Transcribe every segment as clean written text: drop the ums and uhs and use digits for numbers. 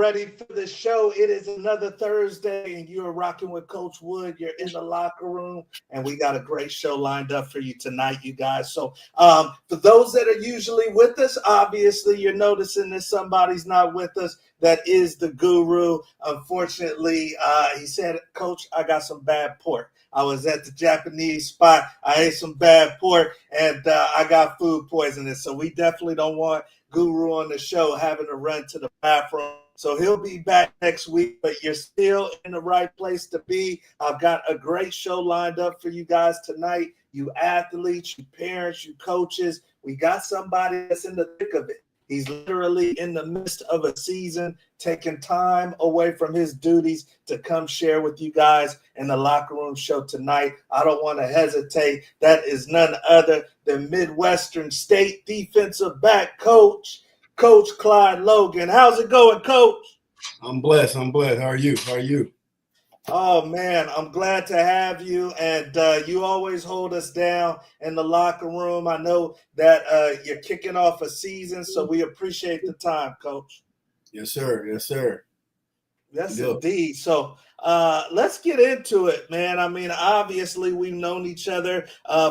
ready for the show. It is another Thursday, and you're rocking with Coach Wood. You're in the locker room, and we got a great show lined up for you tonight, you guys. So for those that are usually with us, obviously you're noticing that somebody's not with us. That is the guru. Unfortunately, he said, Coach, I got some bad pork. I was at the Japanese spot. I ate some bad pork, and I got food poisoning. So we definitely don't want Guru on the show having to run to the bathroom. So he'll be back next week, but you're still in the right place to be. I've got a great show lined up for you guys tonight. You athletes, you parents, you coaches. We got somebody that's in the thick of it. He's literally in the midst of a season, taking time away from his duties to come share with you guys in the locker room show tonight. I don't want to hesitate. That is none other than Midwestern State defensive back coach Clyde Logan. How's it going, Coach? I'm blessed. How are you? Oh, man, I'm glad to have you, and you always hold us down in the locker room. I know that you're kicking off a season, so we appreciate the time, Coach. Yes, sir. Yes, indeed. So let's get into it, man. I mean, obviously, we've known each other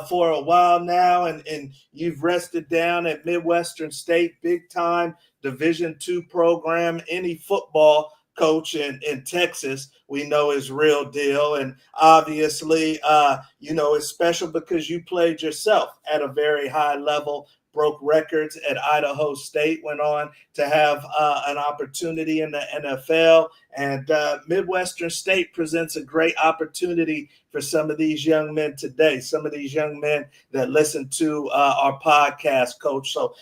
for a while now, and you've rested down at Midwestern State, big-time Division II program. Any football coach in Texas, we know is real deal. And obviously, it's special because you played yourself at a very high level, broke records at Idaho State, went on to have an opportunity in the NFL. And Midwestern State presents a great opportunity for some of these young men today, some of these young men that listen to our podcast, Coach. So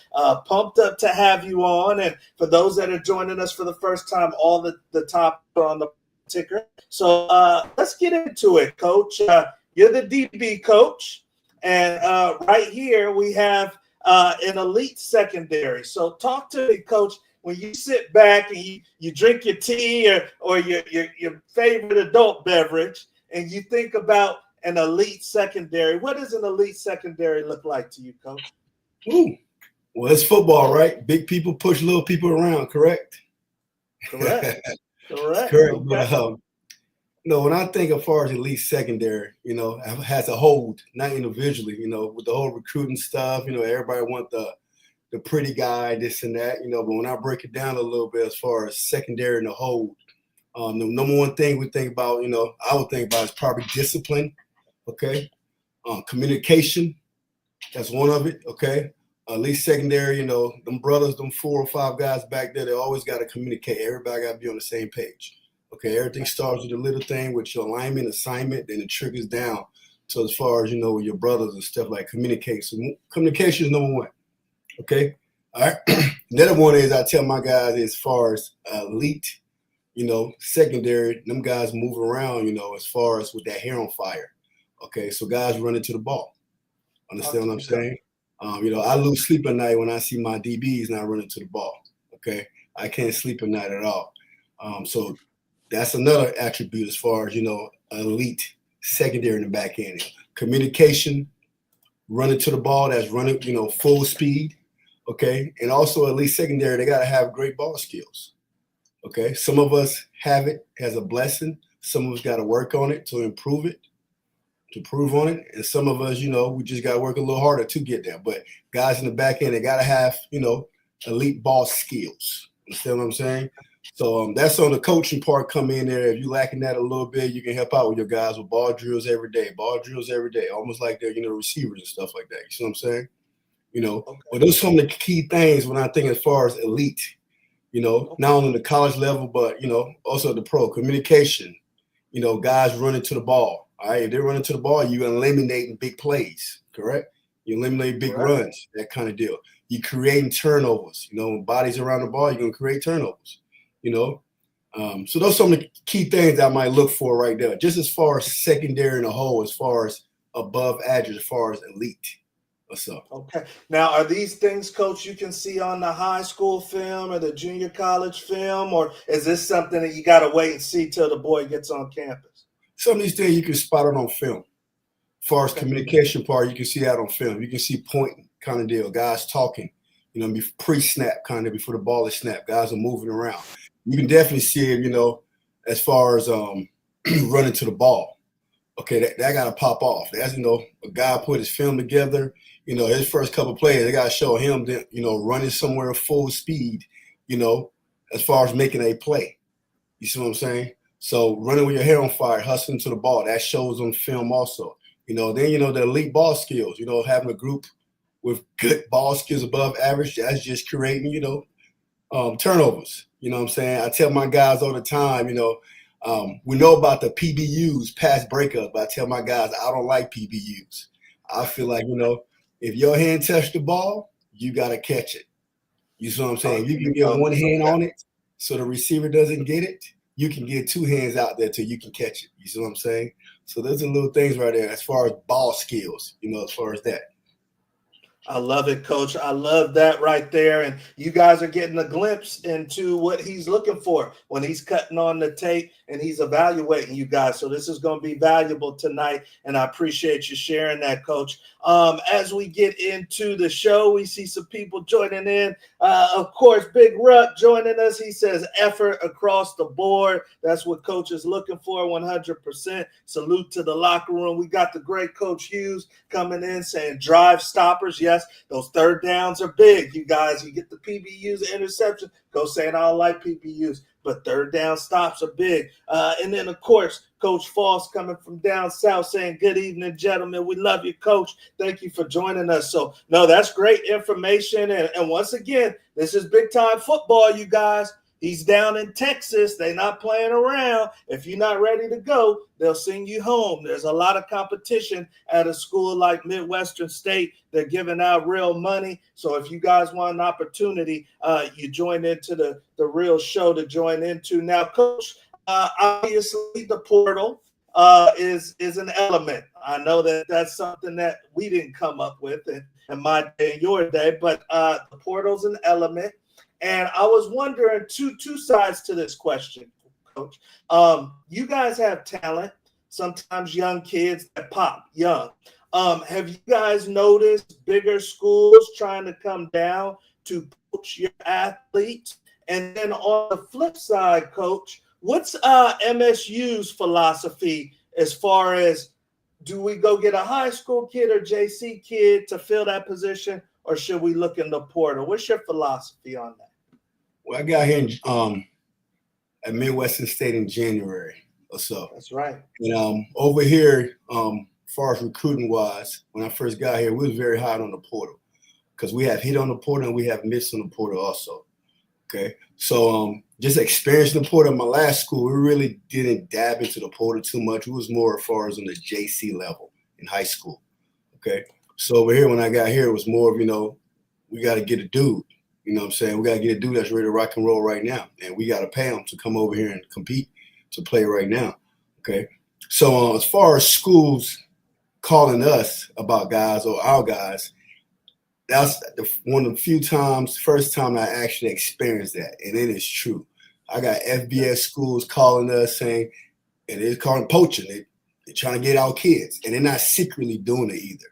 pumped up to have you on. And for those that are joining us for the first time, all the top are on the ticker. So let's get into it, Coach. You're the DB coach. And right here we have an elite secondary. So talk to me, Coach, when you sit back and you drink your tea or your favorite adult beverage and you think about an elite secondary, what does an elite secondary look like to you, Coach? Ooh. Well, it's football, right? Big people push little people around, correct? Correct. Okay. Okay. But when I think as far as elite secondary, has a hold, not individually, with the whole recruiting stuff, everybody want the pretty guy, this and that, but when I break it down a little bit as far as secondary and the hold, the number one thing we think about, I would think about is probably discipline, okay? Communication, that's one of it, okay? Elite secondary, them brothers, them 4 or 5 guys back there, they always got to communicate. Everybody got to be on the same page. Okay, everything starts with a little thing with your alignment, assignment, then it triggers down to as far as, with your brothers and stuff like communication. So communication is number one. Okay, all right. The other one is I tell my guys as far as elite, secondary, them guys move around, as far as with that hair on fire. Okay, so guys running to the ball. Understand what I'm saying? I lose sleep at night when I see my DBs not running to the ball. Okay, I can't sleep at night at all. So that's another attribute as far as, elite secondary in the back end. Communication, running to the ball, that's running, full speed, okay? And also elite secondary, they got to have great ball skills, okay? Some of us have it as a blessing. Some of us got to work on it to improve on it. And some of us, we just got to work a little harder to get there. But guys in the back end, they got to have, elite ball skills. Understand what I'm saying? So that's on the coaching part. Come in there. If you're lacking that a little bit, you can help out with your guys with ball drills every day, almost like they're, receivers and stuff like that. You see what I'm saying? Okay. But those are some of the key things when I think as far as elite, not only the college level, but, also the pro communication, guys running to the ball. All right. If they're running to the ball, you're eliminating big plays, correct? You eliminate big runs, that kind of deal. You're creating turnovers, when bodies around the ball, you're going to create turnovers. So those are some of the key things I might look for right there, just as far as secondary in a whole, as far as above average, as far as elite. What's up? Okay. Now, are these things, Coach, you can see on the high school film or the junior college film, or is this something that you got to wait and see till the boy gets on campus? Some of these things you can spot it on film. As far as communication part, you can see that on film. You can see pointing kind of deal, guys talking, pre-snap kind of before the ball is snapped. Guys are moving around. you can definitely see it, as far as running to the ball. Okay, that got to pop off. That's, a guy put his film together, his first couple plays, they got to show him that, running somewhere full speed, as far as making a play. You see what I'm saying? So running with your hair on fire, hustling to the ball, that shows on film also. Then, the elite ball skills, having a group with good ball skills above average, that's just creating, turnovers. You know what I'm saying? I tell my guys all the time, we know about the PBUs, pass breakup, but I tell my guys I don't like PBUs. I feel like, if your hand touched the ball, you got to catch it. You see what I'm saying? You can get one hand on it so the receiver doesn't get it. You can get two hands out there till you can catch it. You see what I'm saying? So those are little things right there as far as ball skills, as far as that. I love it, Coach. I love that right there. And you guys are getting a glimpse into what he's looking for when he's cutting on the tape and he's evaluating you guys. So this is going to be valuable tonight, and I appreciate you sharing that, Coach. As we get into the show, we see some people joining in. Of course, Big Ruck joining us. He says effort across the board. That's what Coach is looking for, 100%. Salute to the locker room. We got the great Coach Hughes coming in saying drive stoppers. Yes, those third downs are big, you guys. You get the PBUs, interception. Coach saying I don't like PBUs, but third down stops are big. And then, of course, Coach Foss coming from down south saying, good evening, gentlemen. We love you, Coach. Thank you for joining us. So, no, that's great information. And once again, this is big-time football, you guys. He's down in Texas. They're not playing around. If you're not ready to go, they'll send you home. There's a lot of competition at a school like Midwestern State. They're giving out real money. So if you guys want an opportunity, you join into the real show to join into. Now, Coach, obviously the portal is an element. I know that that's something that we didn't come up with in my day and your day, but the portal's an element. And I was wondering two sides to this question, Coach. You guys have talent, sometimes young kids that pop young. Have you guys noticed bigger schools trying to come down to coach your athletes? And then on the flip side, Coach, what's MSU's philosophy as far as, do we go get a high school kid or JC kid to fill that position, or should we look in the portal? What's your philosophy on that? Well, I got here at Midwestern State in January or so. That's right. And over here, as far as recruiting wise, when I first got here, we was very hot on the portal because we have hit on the portal and we have missed on the portal also. Okay, so just experiencing the portal in my last school, we really didn't dab into the portal too much. It was more as far as on the JC level in high school. Okay, so over here when I got here, it was more of we got to get a dude. You know what I'm saying? We got to get a dude that's ready to rock and roll right now. And we got to pay him to come over here and compete to play right now. Okay. So as far as schools calling us about guys or our guys, that's one of the first time I actually experienced that. And it is true. I got FBS schools calling us saying, and they're calling poaching. They're trying to get our kids. And they're not secretly doing it either.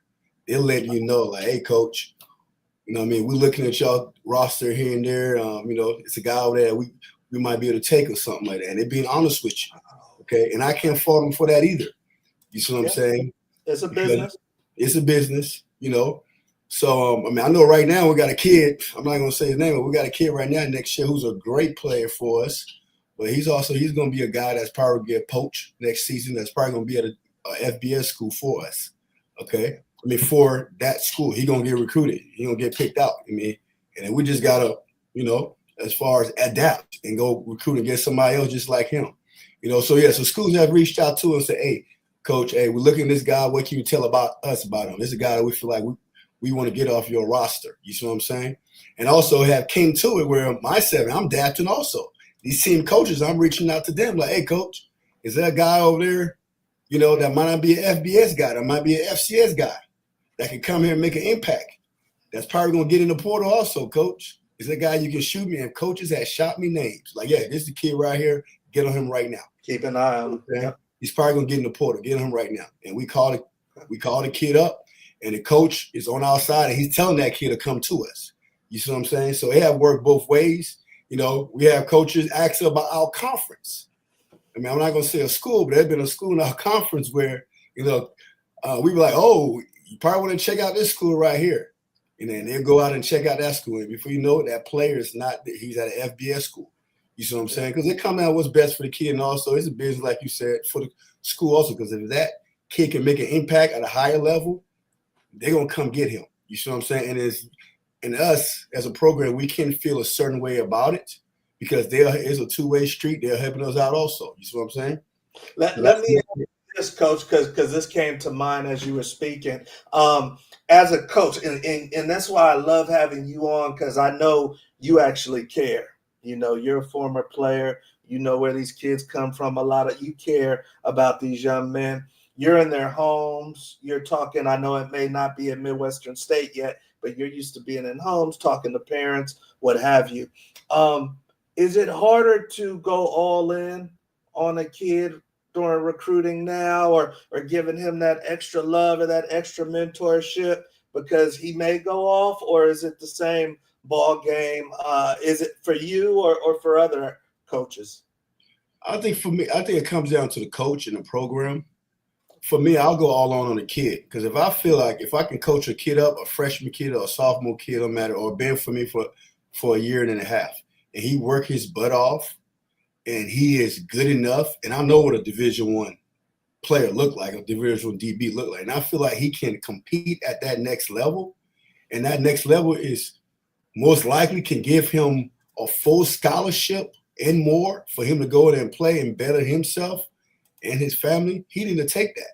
They're letting you know, like, hey, coach, you know what I mean? We're looking at y'all roster here and there. It's a guy over there we might be able to take or something like that. And they're being honest with you, okay? And I can't fault them for that either. You see what I'm saying? It's a business. It's a business, So, I know right now we got a kid. I'm not going to say his name, but we got a kid right now next year who's a great player for us. But he's going to be a guy that's probably going to get poached next season. That's probably going to be at a FBS school for us, okay? For that school, he's going to get recruited. He's going to get picked out. And then we just got to, as far as adapt and go recruit and get somebody else just like him. So schools have reached out to us and said, hey, coach, hey, we're looking at this guy. What can you tell about him? This is a guy that we feel like we want to get off your roster. You see what I'm saying? And also have came to it where myself, I'm adapting also. These team coaches, I'm reaching out to them like, hey, coach, is there a guy over there, that might not be an FBS guy, that might be an FCS guy that can come here and make an impact? That's probably going to get in the portal also, coach. Is that guy you can shoot me? And coaches have shot me names. Like, yeah, this is the kid right here. Get on him right now. Keep an eye on him. Yep. He's probably going to get in the portal. Get on him right now. And we call the kid up, and the coach is on our side, and he's telling that kid to come to us. You see what I'm saying? So they have worked both ways. You know, we have coaches ask about our conference. I mean, I'm not going to say a school, but there's been a school in our conference where, you know, we were like, oh, you probably want to check out this school right here. And then they'll go out and check out that school. And before you know it, that player is not, he's at an FBS school. You see what I'm saying? Because they come out what's best for the kid. And also it's a business, like you said, for the school also. Because if that kid can make an impact at a higher level, they're going to come get him. You see what I'm saying? And us as a program, we can feel a certain way about it because it's a two-way street. They're helping us out also. You see what I'm saying? Let me ask this, Coach, because this came to mind as you were speaking. As a coach, and that's why I love having you on, because I know you actually care. You know, you're a former player. You know where these kids come from. You care about these young men. You're in their homes. You're talking, I know it may not be at Midwestern State yet, but you're used to being in homes, talking to parents, what have you. Is it harder to go all in on a kid during recruiting now, or giving him that extra love or that extra mentorship because he may go off, or is it the same ball game? Is it for you or for other coaches? I think for me, I think it comes down to the coach and the program. For me, I'll go all on the kid, because if I feel like if I can coach a kid up, a freshman kid or a sophomore kid, no matter, or been for me for a year and a half, and he work his butt off, and he is good enough, and I know what a Division I player look like, a Division I DB look like, and I feel like he can compete at that next level, and that next level is most likely can give him a full scholarship and more for him to go in and play and better himself and his family. He need to take that.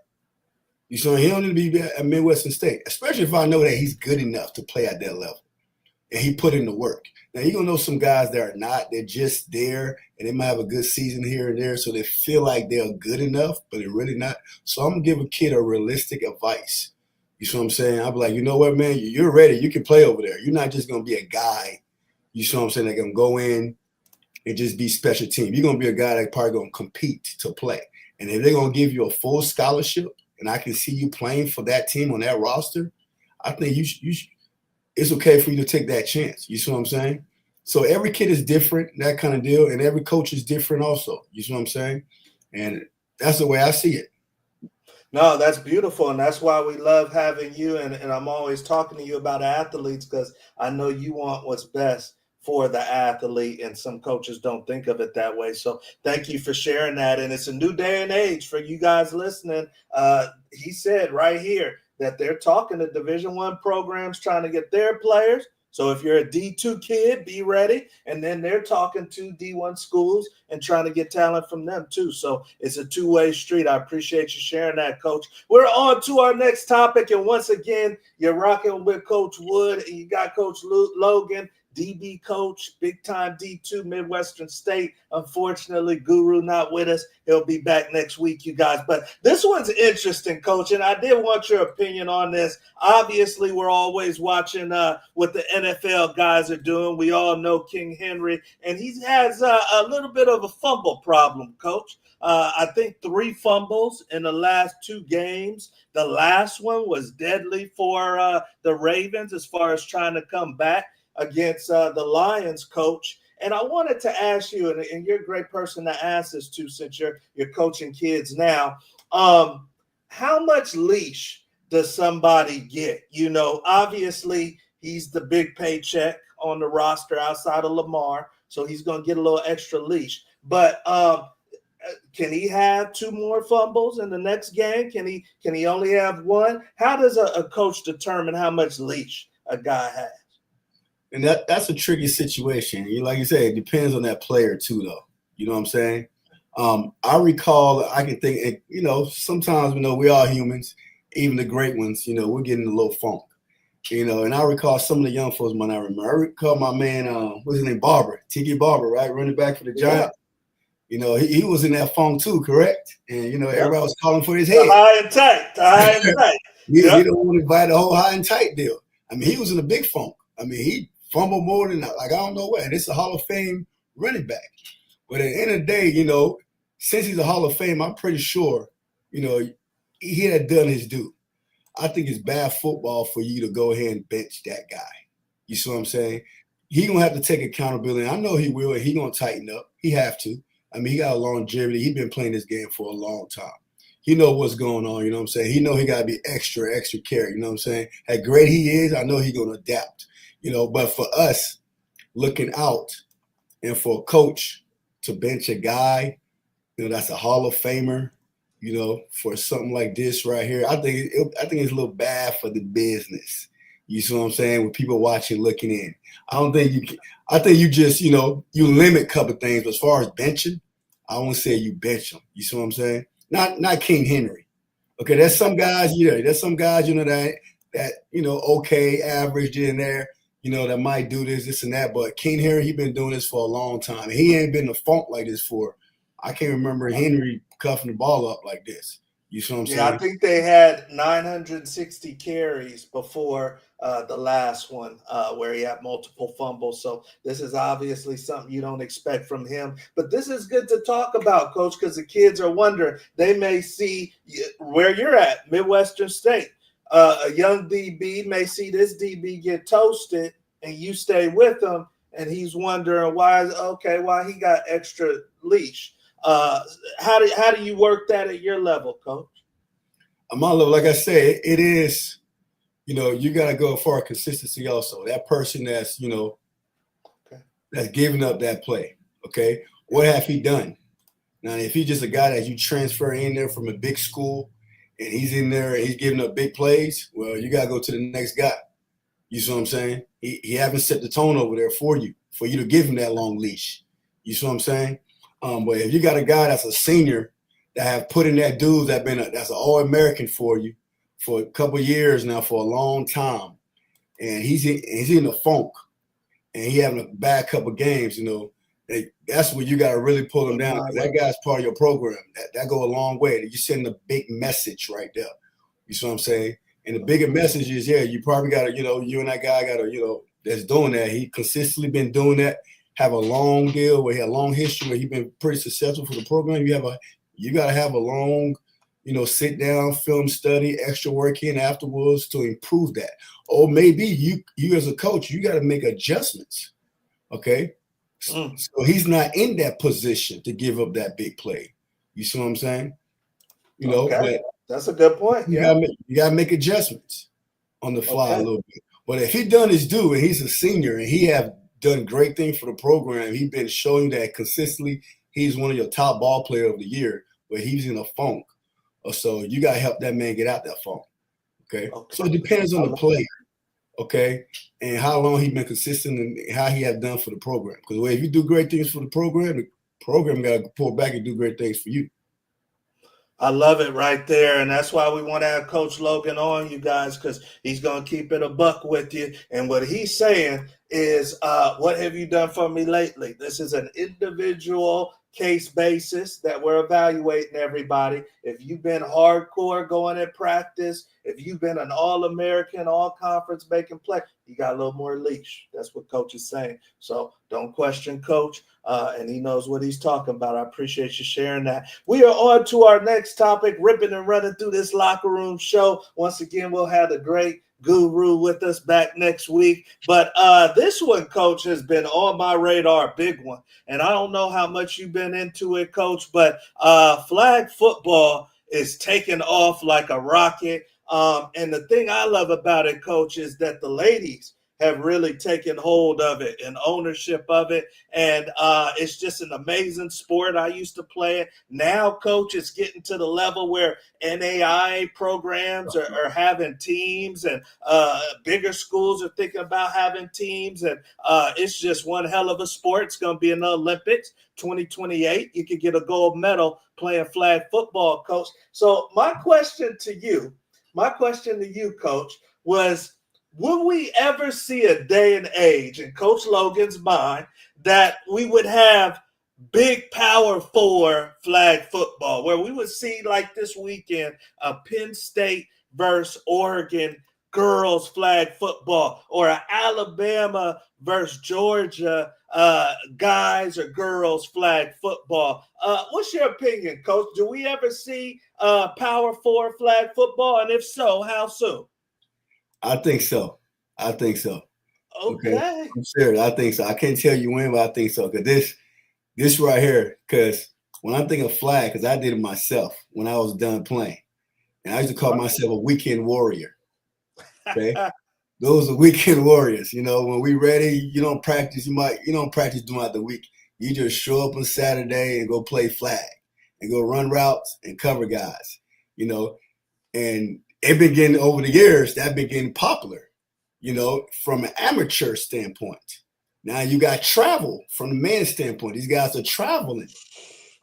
You know, he don't need to be at Midwestern State, especially if I know that he's good enough to play at that level and he put in the work. Now, you're going to know some guys that are not. They're just there, and they might have a good season here and there, so they feel like they're good enough, but they're really not. So I'm going to give a kid a realistic advice. You see what I'm saying? I'll be like, you know what, man? You're ready. You can play over there. You're not just going to be a guy, you see what I'm saying, that can go in and just be special team. You're going to be a guy that's probably going to compete to play. And if they're going to give you a full scholarship, and I can see you playing for that team on that roster, I think it's okay for you to take that chance. You see what I'm saying? So every kid is different, that kind of deal, and every coach is different also. You see what I'm saying? And that's the way I see it. No, that's beautiful, and that's why we love having you, and I'm always talking to you about athletes, because I know you want what's best for the athlete, and some coaches don't think of it that way. So thank you for sharing that, and it's a new day and age for you guys listening. He said right here that they're talking to Division I programs trying to get their players. So if you're a D2 kid, be ready. And then they're talking to D1 schools and trying to get talent from them too. So it's a two-way street. I appreciate you sharing that, Coach. We're on to our next topic. And once again, you're rocking with Coach Wood, and you got Coach Logan, DB coach, big-time D2 Midwestern State. Unfortunately, Guru not with us. He'll be back next week, you guys. But this one's interesting, Coach, and I did want your opinion on this. Obviously, we're always watching what the NFL guys are doing. We all know King Henry, and he has a little bit of a fumble problem, Coach. I think 3 fumbles in the last 2 games. The last one was deadly for the Ravens as far as trying to come back against the Lions, Coach. And I wanted to ask you, and you're a great person to ask this to, since you're coaching kids now, how much leash does somebody get? You know, obviously he's the big paycheck on the roster outside of Lamar, so he's going to get a little extra leash. But can he have 2 more fumbles in the next game? Can he only have 1? How does a coach determine how much leash a guy has? And that's a tricky situation. Like you said, it depends on that player too, though. You know what I'm saying? I recall, I can think, you know, sometimes, you know, we are humans, even the great ones, you know, we're getting a little funk, you know. And I recall some of the young folks might not remember. I recall my man, what's his name, Barber, Tiki Barber, right, running back for the Giants. You know, he was in that funk too, correct? And, you know, everybody was calling for his head. High and tight. He don't want to buy the whole high and tight deal. I mean, he was in a big funk. I mean, he fumbled more than, like, I don't know what. And it's a Hall of Fame running back. But at the end of the day, you know, since he's a Hall of Fame, I'm pretty sure, you know, he had done his due. I think it's bad football for you to go ahead and bench that guy. You see what I'm saying? he gonna have to take accountability. I know he will, and he gonna tighten up. He have to. I mean, he got a longevity. He been playing this game for a long time. He know what's going on, you know what I'm saying? He know he got to be extra care, you know what I'm saying? How great he is, I know he going to adapt, you know. But for us, looking out, and for a coach to bench a guy, you know, that's a Hall of Famer, you know, for something like this right here, I think it's a little bad for the business. You see what I'm saying? With people watching, looking in, I don't think you can. I think you just, you know, you limit a couple of things. But as far as benching, I won't say you bench them. You see what I'm saying? Not King Henry. Okay, there's some guys, you know, that you know, okay, average in there, you know, that might do this and that. But King Henry, he been doing this for a long time. He ain't been in a funk like this for. I can't remember Henry cuffing the ball up like this. You see what I'm saying? I think they had 960 carries before the last one where he had multiple fumbles. So this is obviously something you don't expect from him. But this is good to talk about, Coach, because the kids are wondering. They may see where you're at, Midwestern State. A young DB may see this DB get toasted and you stay with him, and he's wondering why he got extra leash. How do you work that at your level, Coach? At my level, like I said, it is, you know, you got to go for consistency also. That person that's, you know, that's giving up that play, okay? What have he done? Now, if he's just a guy that you transfer in there from a big school and he's in there and he's giving up big plays, well, you got to go to the next guy. You see what I'm saying? He haven't set the tone over there for you to give him that long leash. You see what I'm saying? But if you got a guy that's a senior that have put in that dude that's an All-American for you for a couple of years now, for a long time, and he's in a funk, and he having a bad couple of games, you know, that's where you got to really pull him down. That guy's part of your program. That go a long way. You send a big message right there. You see what I'm saying? And the bigger message is, you probably got to, you know, you and that guy got to, you know, that's doing that. He consistently been doing that. Have a long deal where he had a long history where he been pretty successful for the program. You got to have a long, you know, sit down, film study, extra work in afterwards to improve that. Or maybe you as a coach, you got to make adjustments. Okay. So he's not in that position to give up that big play. You see what I'm saying? You know, but that's a good point. You got to make adjustments on the fly a little bit. But if he done his due and he's a senior and he have done great things for the program, he's been showing that consistently. He's one of your top ball player of the year, but he's in a funk. So you got to help that man get out that funk. Okay. So it depends on the player. Okay. And how long he been consistent and how he have done for the program. Because if you do great things for the program got to pull back and do great things for you. I love it right there. And that's why we want to have Coach Logan on, you guys, because he's going to keep it a buck with you. And what he's saying is, what have you done for me lately? This is an individual case basis that we're evaluating everybody. If you've been hardcore going at practice, if you've been an All-American, all-conference making play, you got a little more leash. That's what Coach is saying. So don't question Coach, and he knows what he's talking about. I appreciate you sharing that. We are on to our next topic, ripping and running through this locker room show. Once again, we'll have the great Guru with us back next week. But this one, Coach, has been on my radar, big one. And I don't know how much you've been into it, Coach, but flag football is taking off like a rocket. And the thing I love about it, Coach, is that the ladies have really taken hold of it and ownership of it. And it's just an amazing sport. I used to play it. Now, Coach, it's getting to the level where NAIA programs are having teams, and bigger schools are thinking about having teams. And it's just one hell of a sport. It's going to be in the Olympics 2028. You could get a gold medal playing flag football, Coach. So my question to you, Coach, was, will we ever see a day and age in Coach Logan's mind that we would have big Power 4 flag football, where we would see, like this weekend, a Penn State versus Oregon girls flag football, or an Alabama versus Georgia guys or girls flag football? What's your opinion, Coach? Do we ever see Power 4 flag football? And if so, how soon? I think so. Okay, Okay. I'm serious. I think so. I can't tell you when, but I think so. Because this right here, because when I think of flag, because I did it myself when I was done playing, and I used to call myself a weekend warrior. Okay, those are weekend warriors. You know, when we ready, you don't practice. You don't practice throughout the week. You just show up on Saturday and go play flag and go run routes and cover guys. You know, and it been getting over the years. That been getting popular. You know, from an amateur standpoint. Now you got travel from the men's standpoint. These guys are traveling.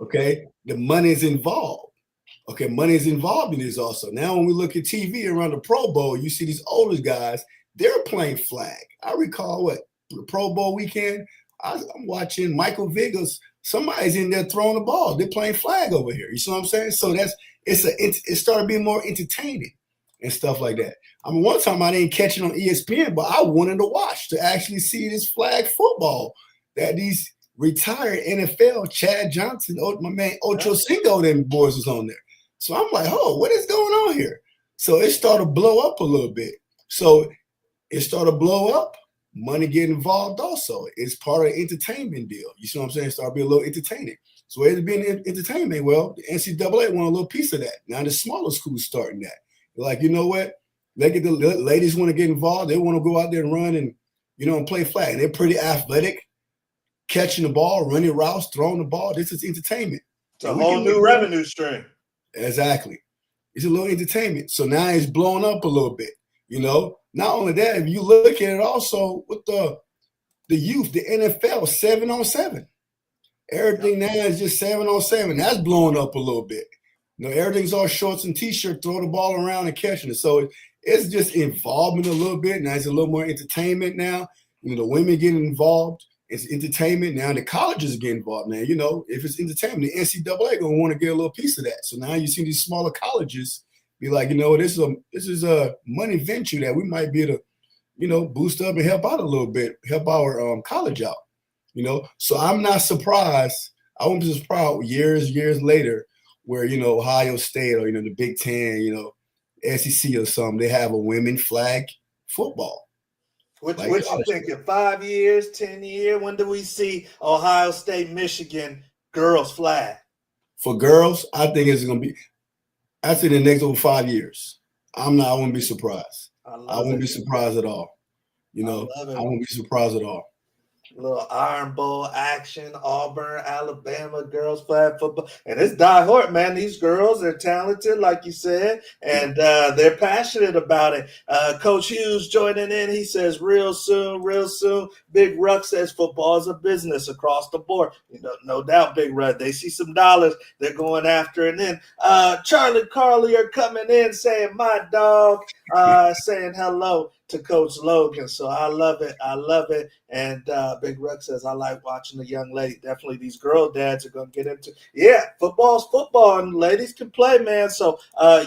Okay, the money is involved. Okay, money is involved in this also. Now, when we look at TV around the Pro Bowl, you see these older guys, they're playing flag. I recall the Pro Bowl weekend, I'm watching Michael Vickers. Somebody's in there throwing the ball. They're playing flag over here. You see what I'm saying? So it started being more entertaining and stuff like that. I mean, one time I didn't catch it on ESPN, but I wanted to watch to actually see this flag football that these retired NFL, Chad Johnson, my man Ocho Cinco, them boys was on there. So I'm like, oh, what is going on here? So it started to blow up a little bit. So it started to blow up. Money get involved also. It's part of the entertainment deal. You see what I'm saying? It started being a little entertaining. So it's being entertainment. Well, the NCAA want a little piece of that. Now the smaller schools starting that. They're like, you know what? The ladies want to get involved. They want to go out there and run and, and play flag. And they're pretty athletic, catching the ball, running routes, throwing the ball. This is entertainment. It's a whole new revenue stream. Exactly. It's a little entertainment. So now it's blowing up a little bit. Not only that, if you look at it also with the youth, the NFL 7-on-7. Everything now is just 7-on-7. That's blowing up a little bit. Everything's all shorts and t-shirt, throw the ball around and catching it. So it's just involvement a little bit. Now it's a little more entertainment now. The women getting involved. It's entertainment. Now the colleges get involved now. If it's entertainment, the NCAA gonna want to get a little piece of that. So now you see these smaller colleges be like, this is a money venture that we might be able to, boost up and help out a little bit, help our college out. So I'm not surprised. I won't be surprised years later where, Ohio State or, the Big Ten, SEC or something, they have a women flag football. What you thinking? 5 years, 10 years? When do we see Ohio State, Michigan girls flag? For girls, I think it's going to be, I say the next over 5 years. I wouldn't be surprised. I wouldn't be surprised at all. I wouldn't be surprised at all. Little Iron Bowl action, Auburn, Alabama girls flag football, and it's die-hard, man. These girls are talented, like you said, and they're passionate about it. Coach Hughes joining in. He says, "Real soon." Big Ruck says, "Football is a business across the board." No doubt, Big Ruck. They see some dollars, they're going after it. And then Charlie Carly are coming in saying, "My dog," saying hello to Coach Logan. So I love it. And Big Ruck says, "I like watching the young lady." Definitely these girl dads are going to get into, football's football, and ladies can play, man. So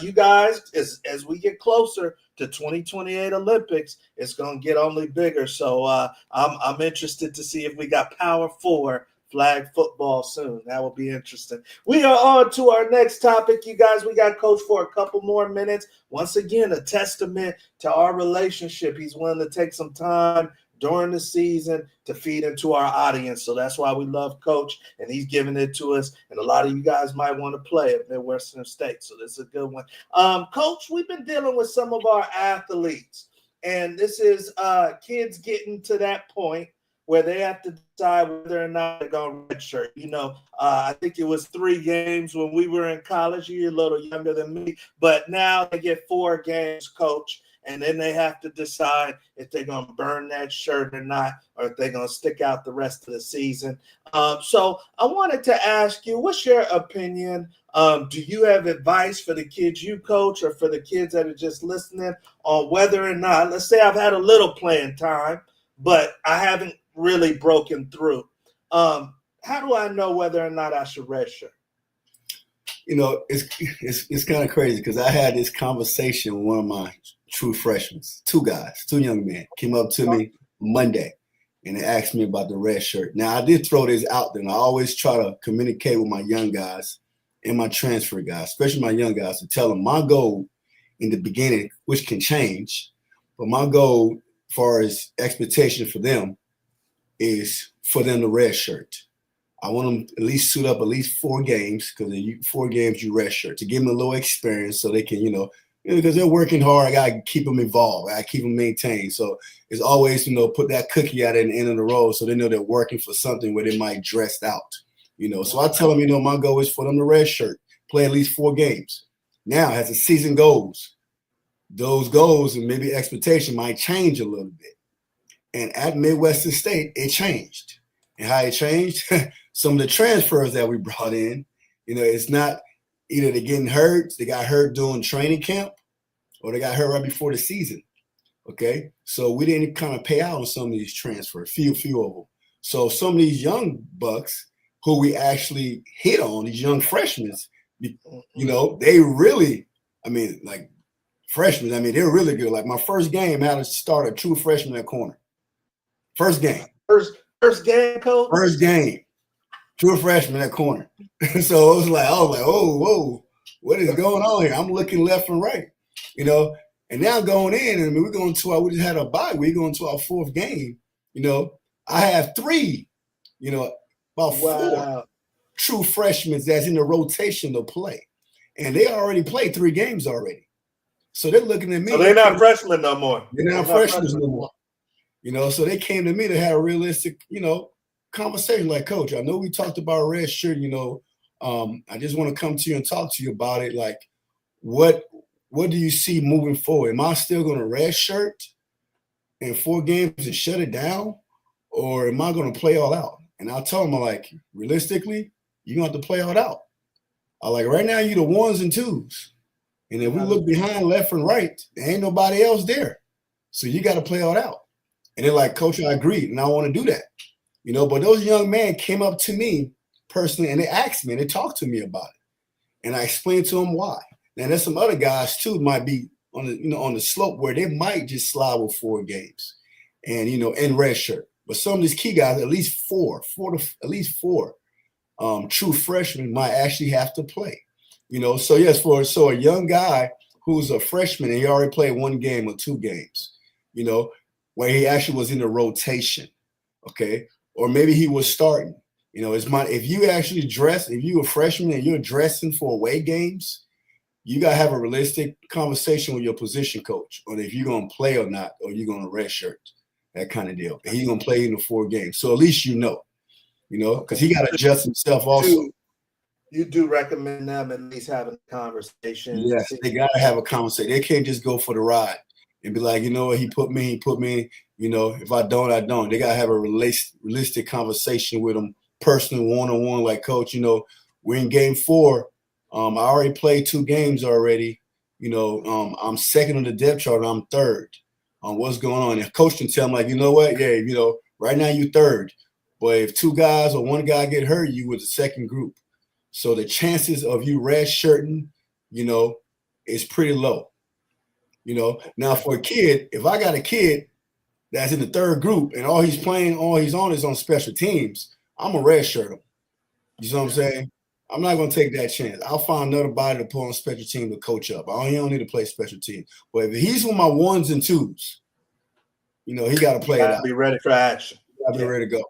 you guys, as we get closer to 2028 Olympics, it's going to get only bigger. So I'm interested to see if we got Power 4 flag football soon. That will be interesting. We are on to our next topic, you guys. We got Coach for a couple more minutes. Once again, a testament to our relationship. He's willing to take some time during the season to feed into our audience. So that's why we love Coach, and he's giving it to us. And a lot of you guys might want to play at Midwestern State. So this is a good one. Coach, we've been dealing with some of our athletes, and this is kids getting to that point where they have to decide whether or not they're going to redshirt. I think it was 3 games when we were in college. You're a little younger than me, but now they get 4 games, Coach, and then they have to decide if they're going to burn that shirt or not, or if they're going to stick out the rest of the season. So I wanted to ask you, what's your opinion? Do you have advice for the kids you coach or for the kids that are just listening on whether or not, let's say I've had a little playing time, but I haven't really broken through. How do I know whether or not I should redshirt? It's kind of crazy because I had this conversation with one of my true freshmen, 2 young men, came up to me Monday and they asked me about the red shirt. Now, I did throw this out there, and I always try to communicate with my young guys and my transfer guys, especially my young guys, to tell them my goal in the beginning, which can change, but my goal far as expectation for them is for them to redshirt. I want them at least suit up at least 4 games, because 4 games you redshirt to give them a little experience so they can, because they're working hard. I got to keep them involved. I keep them maintained. So it's always, put that cookie out at the end of the road so they know they're working for something where they might dress out, So I tell them, my goal is for them to redshirt, play at least 4 games. Now, as the season goes, those goals and maybe expectation might change a little bit. And at Midwestern State, it changed. And how it changed, some of the transfers that we brought in, it's not either they're getting hurt, they got hurt during training camp, or they got hurt right before the season. Okay, so we didn't kind of pay out on some of these transfers, few of them. So some of these young bucks who we actually hit on, these young freshmen, they really, like freshmen, they're really good. Like my first game, I had to start a true freshman at corner. First game. First game, coach? First game. True freshman at corner. So I was like, oh, whoa, what is going on here? I'm looking left and right, and now going in, we're going to we just had a bye. We're going to our 4th game. I have 3, about 4 true freshmen that's in the rotation to play. And they already played 3 games already. So they're looking at me. So they're not freshmen no more. They're not freshmen no more. So they came to me to have a realistic, conversation. Like, Coach, I know we talked about red shirt, I just want to come to you and talk to you about it. Like, what do you see moving forward? Am I still going to red shirt in 4 games and shut it down? Or am I going to play all out? And I'll tell them, like, realistically, you're going to have to play all out. Right now, you're the 1s and 2s. And if we look behind left and right, there ain't nobody else there. So you got to play all out. And they're like, Coach, I agree, and I want to do that. But those young men came up to me personally, and they asked me, and they talked to me about it. And I explained to them why. Now, there's some other guys, too, might be on the on the slope where they might just slide with 4 games and, in red shirt. But some of these key guys, at least four true freshmen might actually have to play. So yes, so a young guy who's a freshman and he already played 1 game or 2 games, where he actually was in the rotation, okay? Or maybe he was starting. If you actually if you're a freshman and you're dressing for away games, you got to have a realistic conversation with your position coach on if you're going to play or not, or you're going to redshirt, that kind of deal. And he's going to play in the 4 games. So at least because he got to adjust himself also. You do recommend them at least having a conversation. Yes, they got to have a conversation. They can't just go for the ride and be like, he put me, if I don't, I don't. They got to have a realistic conversation with them, personally, one-on-one, like, Coach, we're in game 4. I already played 2 games already. I'm second on the depth chart, and I'm 3rd. What's going on? And Coach can tell them, like, what? Yeah, right now you're 3rd. But if 2 guys or 1 guy get hurt, you with the second group. So the chances of you redshirting, is pretty low. Now for a kid, if I got a kid that's in the 3rd group and all he's on is on special teams, I'm a redshirt him. You know what I'm saying? I'm not going to take that chance. I'll find another body to put on special team to coach up. He don't need to play special team. But if he's with my 1s and 2s, he got to play it out. Be ready for action. Got to be ready to go.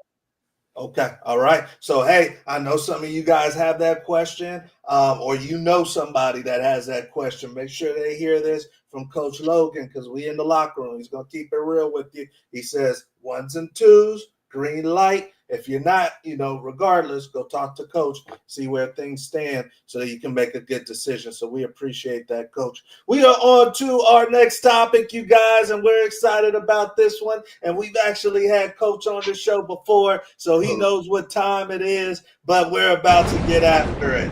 Okay. All right. So, hey, I know some of you guys have that question, or somebody that has that question. Make sure they hear this from Coach Logan, because we in the locker room. He's going to keep it real with you. He says 1s and 2s, green light. If you're not, regardless, go talk to Coach, see where things stand so that you can make a good decision. So we appreciate that, Coach. We are on to our next topic, you guys, and we're excited about this one. And we've actually had Coach on the show before, so he knows what time it is, but we're about to get after it.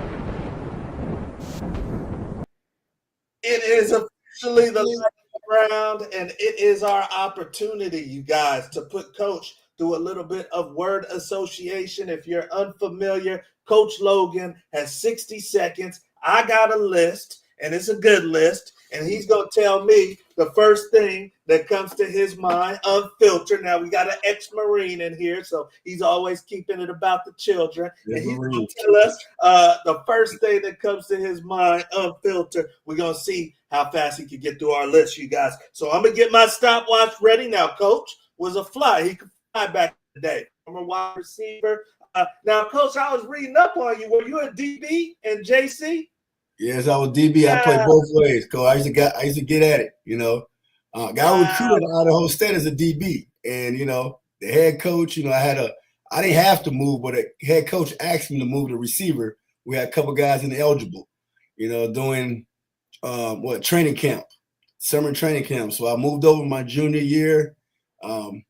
It is officially the lightning round, and it is our opportunity, you guys, to put Coach through a little bit of word association. If you're unfamiliar, Coach Logan has 60 seconds. I got a list, and it's a good list, and he's going to tell me the first thing that comes to his mind, unfiltered. Now, we got an ex-Marine in here, so he's always keeping it about the children. And he's going to tell us the first thing that comes to his mind, unfiltered. We're going to see how fast he could get through our list, you guys. So I'm going to get my stopwatch ready now. Coach was a fly. He could fly back in the day. I'm a wide receiver. Now, Coach, I was reading up on you. Were you a DB in JC? Yes, I was DB. Yeah. I played both ways, Coach. I used to get at it, Got recruited out of Idaho State as a DB. And, the head coach, I didn't have to move, but the head coach asked me to move to receiver. We had a couple guys in the eligible, doing training camp, summer training camp. So I moved over my junior year, and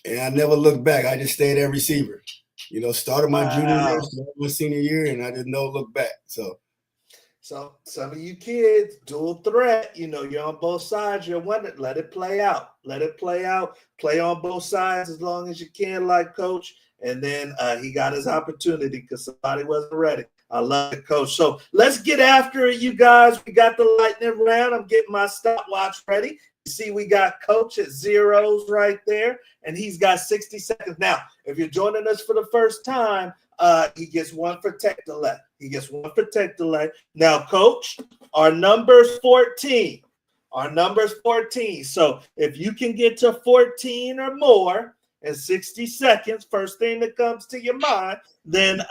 I never looked back. I just stayed at receiver. Started my junior year, started my senior year, and I didn't look back. So some of you kids, dual threat, you're on both sides. You're wondering, let it play out. Let it play out. Play on both sides as long as you can, like Coach. And then he got his opportunity because somebody wasn't ready. I love it, Coach. So let's get after it, you guys. We got the lightning round. I'm getting my stopwatch ready. You see, we got Coach at zeros right there, and he's got 60 seconds. Now, if you're joining us for the first time, he gets one for tech delay. He gets one for tech delay. Now, Coach, our number's 14. Our number's 14. So if you can get to 14 or more in 60 seconds, first thing that comes to your mind, then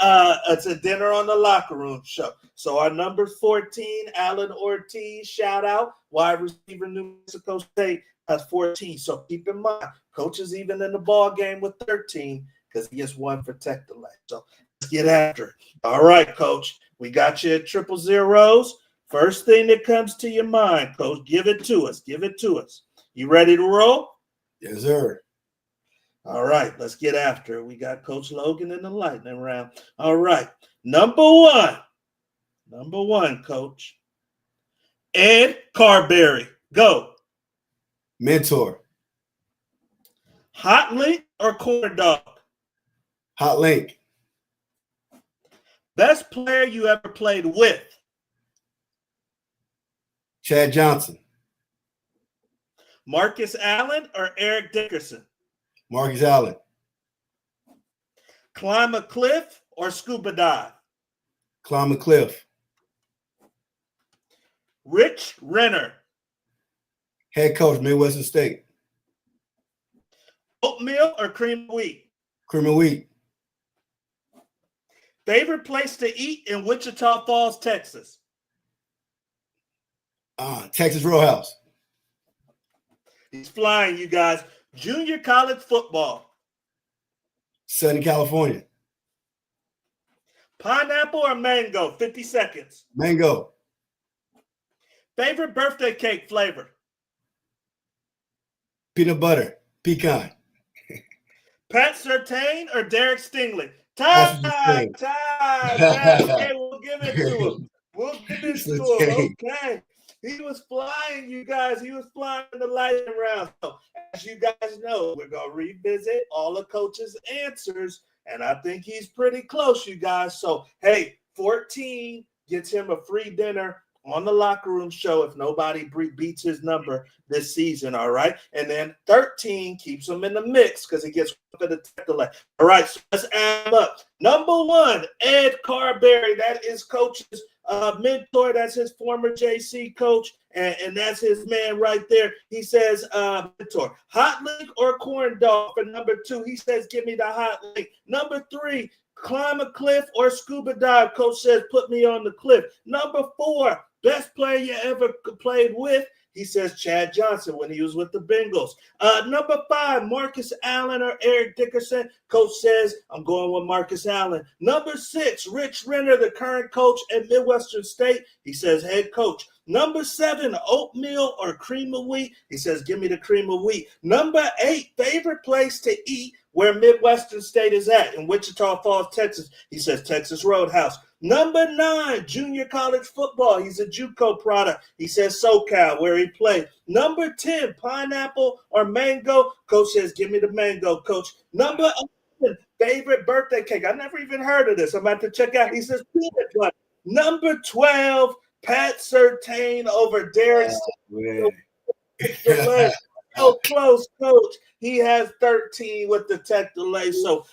it's a dinner on the locker room show. So our number's 14, Alan Ortiz, shout out, wide receiver, New Mexico State, has 14. So keep in mind, Coach is even in the ball game with 13 because he gets one for tech delay. So let's get after it. All right, Coach, we got you at 000. First thing that comes to your mind, Coach, give it to us. Give it to us. You ready to roll? Yes, sir. All right, let's get after it. We got Coach Logan in the lightning round. All right, number one, Coach. Ed Carberry, go. Mentor. Hot link or corn dog? Hot link. Best player you ever played with? Chad Johnson. Marcus Allen or Eric Dickerson? Marcus Allen. Climb a cliff or scuba dive? Climb a cliff. Rich Renner. Head coach, Midwestern State. Oatmeal or cream of wheat? Cream of wheat. Favorite place to eat in Wichita Falls, Texas? Texas Roadhouse. He's flying, you guys. Junior college football. Southern California. Pineapple or mango? 50 seconds. Mango. Favorite birthday cake flavor? Peanut butter. Pecan. Pat Surtain or Derek Stingley? Time. Okay, we'll give it to him. Okay. He was flying, you guys. He was flying in the lightning round. So, as you guys know, we're going to revisit all the coaches' answers, and I think he's pretty close, you guys. So, hey, 14 gets him a free dinner on the locker room show if nobody beats his number this season, all right? And then 13 keeps him in the mix because he gets for the tech delay. All right, so let's add them up. Number one, Ed Carberry. That is Coach's mentor. That's his former JC coach, and that's his man right there. He says mentor. Hot link or corn dog for number two. He says, give me the hot link. Number three, climb a cliff or scuba dive. Coach says, put me on the cliff. Number four, best player you ever played with. He says Chad Johnson when he was with the Bengals. Number five, Marcus Allen or Eric Dickerson. Coach says, I'm going with Marcus Allen. Number six, Rich Renner, the current coach at Midwestern State. He says, head coach. Number seven, oatmeal or cream of wheat. He says, give me the cream of wheat. Number eight, favorite place to eat where Midwestern State is at in Wichita Falls, Texas. He says Texas Roadhouse. Number nine, junior college football. He's a JUCO product. He says SoCal, where he played. Number 10, pineapple or mango. Coach says, give me the mango, coach. Number 11, favorite birthday cake. I never even heard of this. I'm about to check out. He says peanut butter. Number 12, Pat Surtain over Derek. So close, coach. He has 13 with the tech delay. So,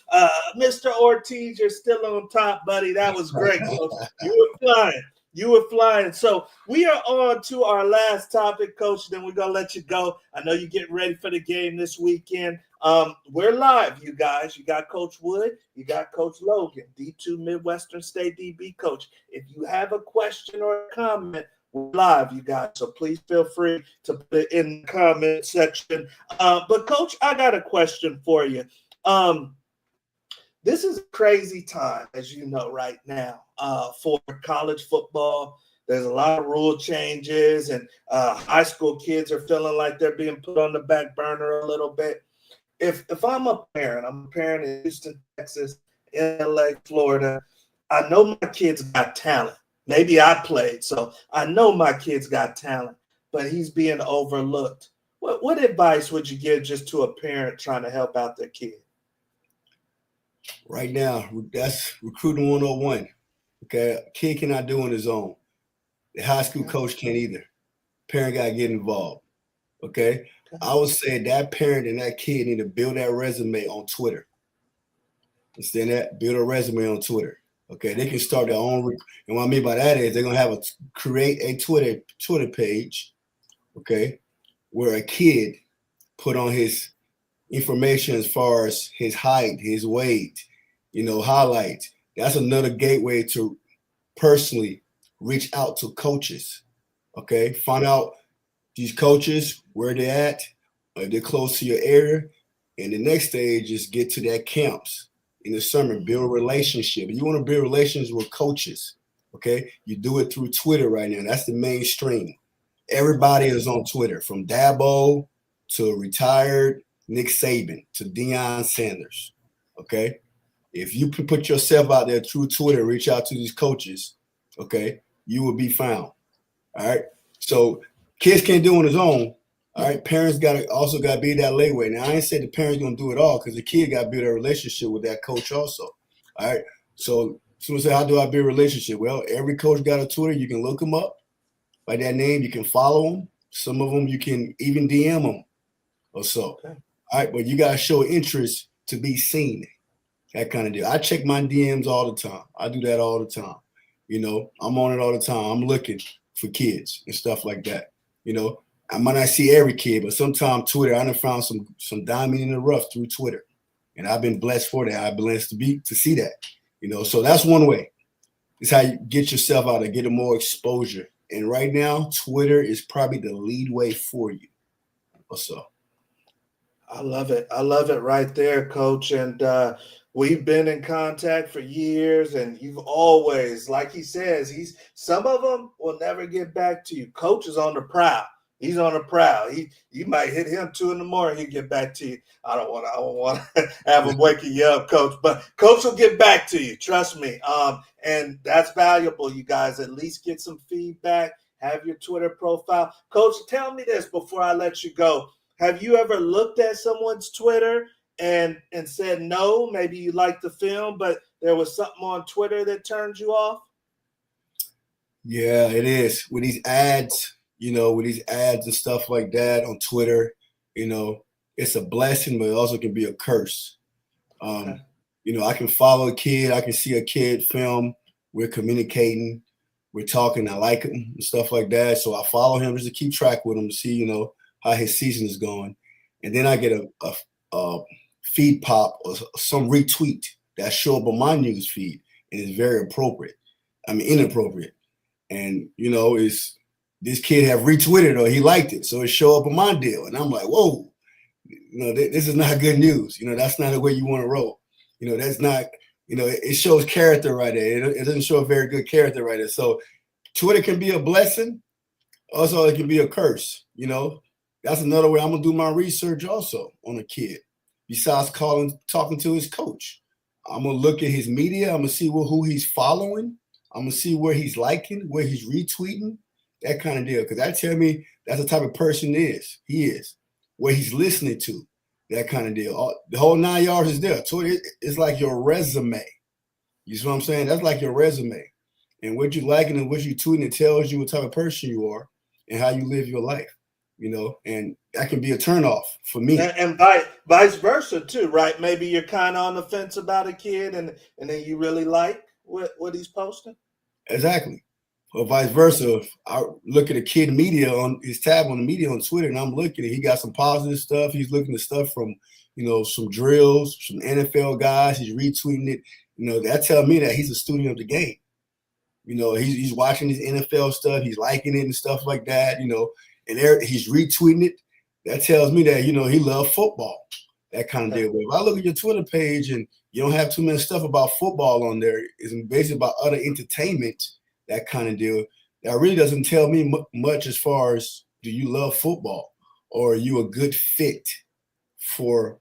Mr. Ortiz, you're still on top, buddy. That was great, coach. You were flying. You were flying. So we are on to our last topic, Coach. Then we're gonna let you go. I know you're getting ready for the game this weekend. We're live, you guys. You got Coach Wood, you got Coach Logan, D2 Midwestern State DB coach. If you have a question or a comment, we're live, you guys. So please feel free to put it in the comment section. But Coach, I got a question for you. This is a crazy time, as you know, right now for college football. There's a lot of rule changes, and high school kids are feeling like they're being put on the back burner a little bit. If I'm a parent in Houston, Texas, in LA, Florida, I know my kids got talent. Maybe I played, so I know my kids got talent, but he's being overlooked. What advice would you give just to a parent trying to help out their kid? Right now, that's recruiting 101. Okay, a kid cannot do on his own. The high school coach can't either. Parent got to get involved. Okay, I would say that parent and that kid need to build that resume on Twitter. Understand that? Build a resume on Twitter. Okay, they can start their own. And what I mean by that is they're gonna have create a Twitter page. Okay, where a kid put on his information as far as his height, his weight, highlights. That's another gateway to personally reach out to coaches. Okay, find out these coaches, where they're at, if they're close to your area. And the next stage is get to that camps in the summer, build a relationship. You want to build relations with coaches. Okay, you do it through Twitter right now. That's the mainstream. Everybody is on Twitter, from Dabo to retired Nick Saban to Deion Sanders. Okay, if you put yourself out there through Twitter, reach out to these coaches, okay, you will be found. All right. So kids can't do on his own. All right. Parents got to be that layaway. Now, I ain't said the parents gonna do it all, because the kid got to build a relationship with that coach also. All right. So someone say, how do I build a relationship? Well, every coach got a Twitter. You can look them up by that name. You can follow them. Some of them you can even DM them or so. Okay. All right. But you got to show interest to be seen. That kind of deal. I check my DMs all the time. I do that all the time. I'm on it all the time. I'm looking for kids and stuff like that. I might not see every kid, but sometimes Twitter, I done found some diamond in the rough through Twitter. And I've been blessed for that. I've been blessed to see that. So that's one way. It's how you get yourself out and get more exposure. And right now, Twitter is probably the lead way for you. So. I love it. I love it right there, Coach. And we've been in contact for years, and you've always, like he says, some of them will never get back to you. Coach is on the prowl. He's on the prowl. You might hit him 2 a.m. He'll get back to you. I don't want to have him waking you up, Coach, but Coach will get back to you. Trust me. And that's valuable. You guys at least get some feedback. Have your Twitter profile. Coach, tell me this before I let you go. Have you ever looked at someone's Twitter and said no? Maybe you liked the film, but there was something on Twitter that turned you off? Yeah, it is. With these ads, and stuff like that on Twitter, it's a blessing, but it also can be a curse. Okay. I can follow a kid. I can see a kid film. We're communicating. We're talking. I like him and stuff like that. So I follow him just to keep track with him to see, how his season is going. And then I get a feed pop or some retweet that show up on my news feed, and it's very inappropriate. And, is this kid have retweeted or he liked it, so it show up on my deal. And I'm like, whoa, this is not good news. That's not the way you want to roll. That's not, it shows character right there. It doesn't show a very good character right there. So Twitter can be a blessing. Also, it can be a curse. That's another way I'm going to do my research also on a kid. Besides talking to his coach, I'm going to look at his media. I'm going to see who he's following. I'm going to see where he's liking, where he's retweeting, that kind of deal. Because that tell me that's the type of person he is, where he's listening to, that kind of deal. The whole 9 yards is there. Twitter is like your resume. You see what I'm saying? That's like your resume. And what you liking and what you tweeting, it tells you what type of person you are and how you live your life. And that can be a turnoff for me. And vice versa too, right? Maybe you're kind of on the fence about a kid and then you really like what he's posting. Exactly. Or vice versa. If I look at a kid media on his tab on the media on Twitter, and I'm looking, and he got some positive stuff. He's looking at stuff from, some drills, some NFL guys. He's retweeting it. That tells me that he's a student of the game. He's watching his NFL stuff. He's liking it and stuff like that. And he's retweeting it. That tells me that he loves football. That kind of deal. But if I look at your Twitter page and you don't have too much stuff about football on there, it's basically about other entertainment. That kind of deal. That really doesn't tell me much as far as, do you love football, or are you a good fit for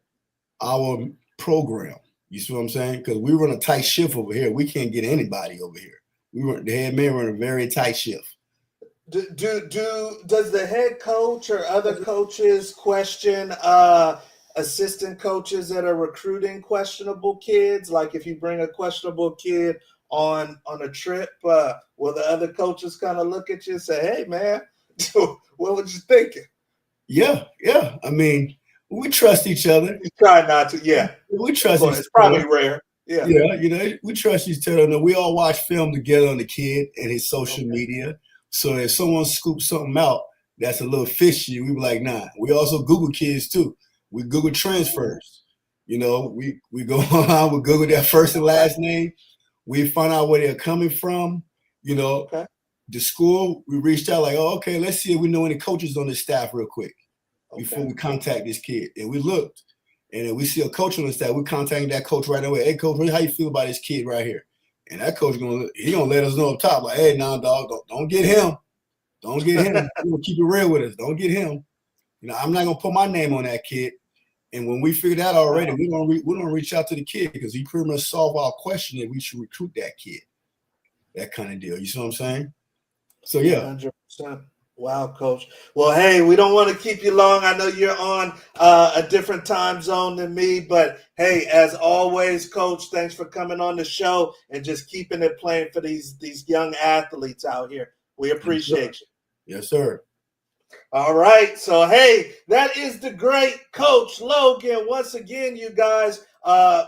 our program? You see what I'm saying? Because we run a tight shift over here. We can't get anybody over here. The head man run a very tight shift. Does the head coach or other coaches question assistant coaches that are recruiting questionable kids? Like if you bring a questionable kid on a trip, will the other coaches kind of look at you and say, "Hey, man, what was you thinking?" Yeah. I mean, we trust each other. You try not to. Yeah, we trust each other. It's probably rare. Yeah, we trust each other. We all watch film together on the kid and his social media. So if someone scoops something out that's a little fishy, we be like, nah. We also Google kids too. We Google transfers. We go online, we Google their first and last name. We find out where they're coming from. The school, we reached out like, oh, okay, let's see if we know any coaches on the staff real quick before we contact this kid. And we looked, and then we see a coach on the staff. We contacted that coach right away. Hey, coach, how you feel about this kid right here? And that coach gonna let us know up top, like, hey, nah, dog, don't get him. Don't get him. We're gonna keep it real with us. Don't get him. I'm not gonna put my name on that kid. And when we figure that out already, we're gonna reach out to the kid, because he pretty much solved our question that we should recruit that kid. That kind of deal. You see what I'm saying? So yeah. 100%. Wow, Coach. Well, hey, we don't want to keep you long. I know you're on a different time zone than me, but hey, as always, Coach, thanks for coming on the show and just keeping it playing for these young athletes out here. We appreciate you. Yes, sir. All right. So, hey, that is the great Coach Logan. Once again, you guys,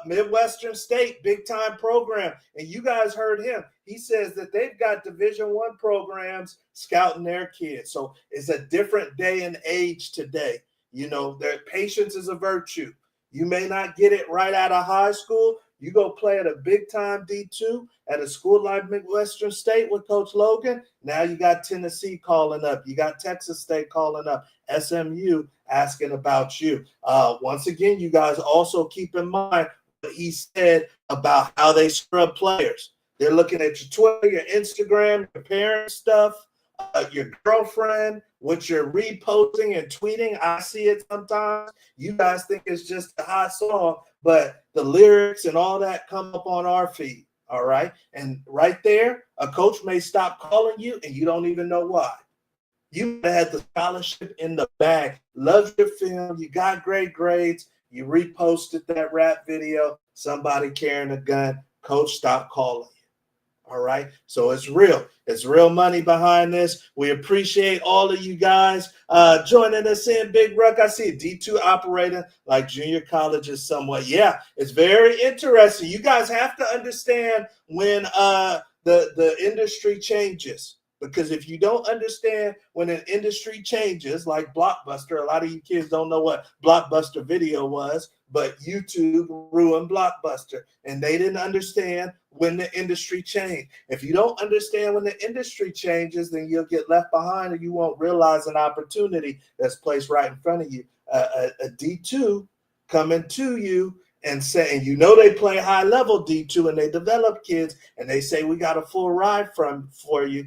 Midwestern State, big time program. And you guys heard him. He says that they've got Division I programs scouting their kids. So it's a different day and age today. Their patience is a virtue. You may not get it right out of high school. You go play at a big time D2 at a school like Midwestern State with Coach Logan. Now you got Tennessee calling up. You got Texas State calling up. SMU asking about you. Once again, you guys also keep in mind what he said about how they scrub players. They're looking at your Twitter, your Instagram, your parent stuff, your girlfriend, what you're reposting and tweeting. I see it sometimes. You guys think it's just a hot song, but the lyrics and all that come up on our feed. All right. And right there, a coach may stop calling you and you don't even know why. You had the scholarship in the bag, loved your film, you got great grades, you reposted that rap video, somebody carrying a gun, coach stopped calling you. All right. So it's real. It's real money behind this. We appreciate all of you guys joining us in Big Ruck. I see a D2 operating like junior colleges somewhat. Yeah, it's very interesting. You guys have to understand when the industry changes. Because if you don't understand when an industry changes, like Blockbuster, a lot of you kids don't know what Blockbuster Video was, but YouTube ruined Blockbuster. And they didn't understand when the industry changed. If you don't understand when the industry changes, then you'll get left behind and you won't realize an opportunity that's placed right in front of you. A D2 coming to you and saying, they play high level D2 and they develop kids and they say, we got a full ride for you.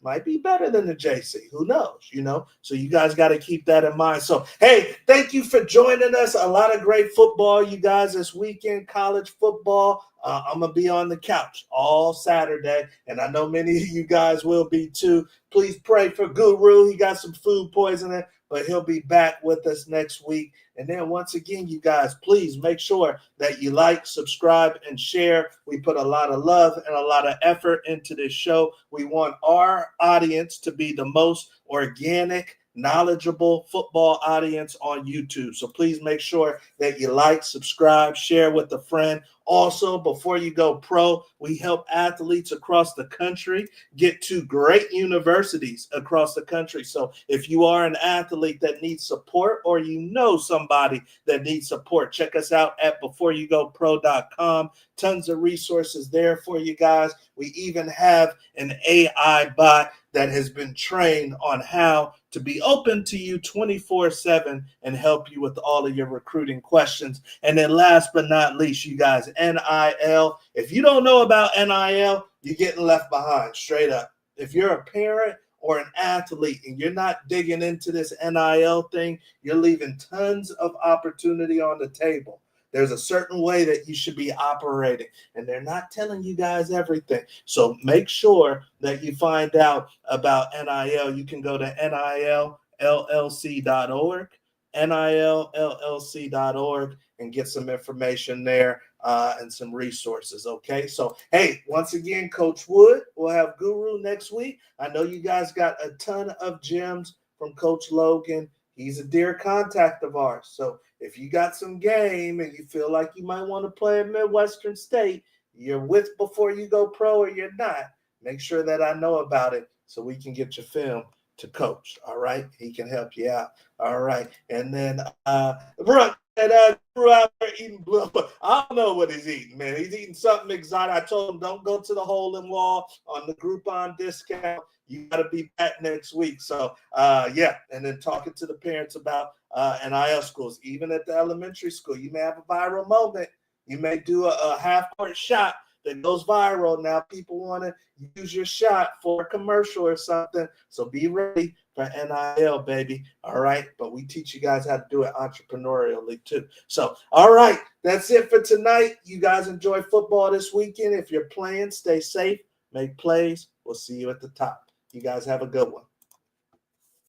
Might be better than the JC. Who knows, So you guys got to keep that in mind. So, hey, thank you for joining us. A lot of great football, you guys, this weekend, college football. I'm going to be on the couch all Saturday, and I know many of you guys will be too. Please pray for Guru. He got some food poisoning, but he'll be back with us next week. And then once again, you guys, please make sure that you like, subscribe, and share. We put a lot of love and a lot of effort into this show. We want our audience to be the most organic, knowledgeable football audience on YouTube. So please make sure that you like, subscribe, share with a friend. Also, before you go pro, we help athletes across the country get to great universities across the country. So if you are an athlete that needs support, or you know somebody that needs support, check us out at beforeyougopro.com. Tons of resources there for you guys. We even have an AI bot that has been trained on how to be open to you 24/7 and help you with all of your recruiting questions. And then last but not least, you guys, NIL. If you don't know about NIL, you're getting left behind, straight up. If you're a parent or an athlete and you're not digging into this NIL thing, you're leaving tons of opportunity on the table. There's a certain way that you should be operating, and they're not telling you guys everything. So make sure that you find out about NIL. You can go to nillllc.org, nillllc.org, and get some information there and some resources. Okay, so hey, once again, Coach Wood will have Guru next week. I know you guys got a ton of gems from Coach Logan. He's a dear contact of ours. So if you got some game and you feel like you might want to play at Midwestern State, you're with Before You Go Pro or you're not, make sure that I know about it so we can get your film to Coach. All right, he can help you out. All right, and then Brooke grew out there eating blue. I don't know what he's eating, man. He's eating something exotic. I told him don't go to the hole in wall on the Groupon discount. You got to be back next week. So yeah, and then talking to the parents about NIL schools, even at the elementary school, you may have a viral moment. You may do a half-court shot that goes viral. Now people want to use your shot for a commercial or something. So be ready for NIL, baby. All right. But we teach you guys how to do it entrepreneurially too. So, all right. That's it for tonight. You guys enjoy football this weekend. If you're playing, stay safe, make plays. We'll see you at the top. You guys have a good one.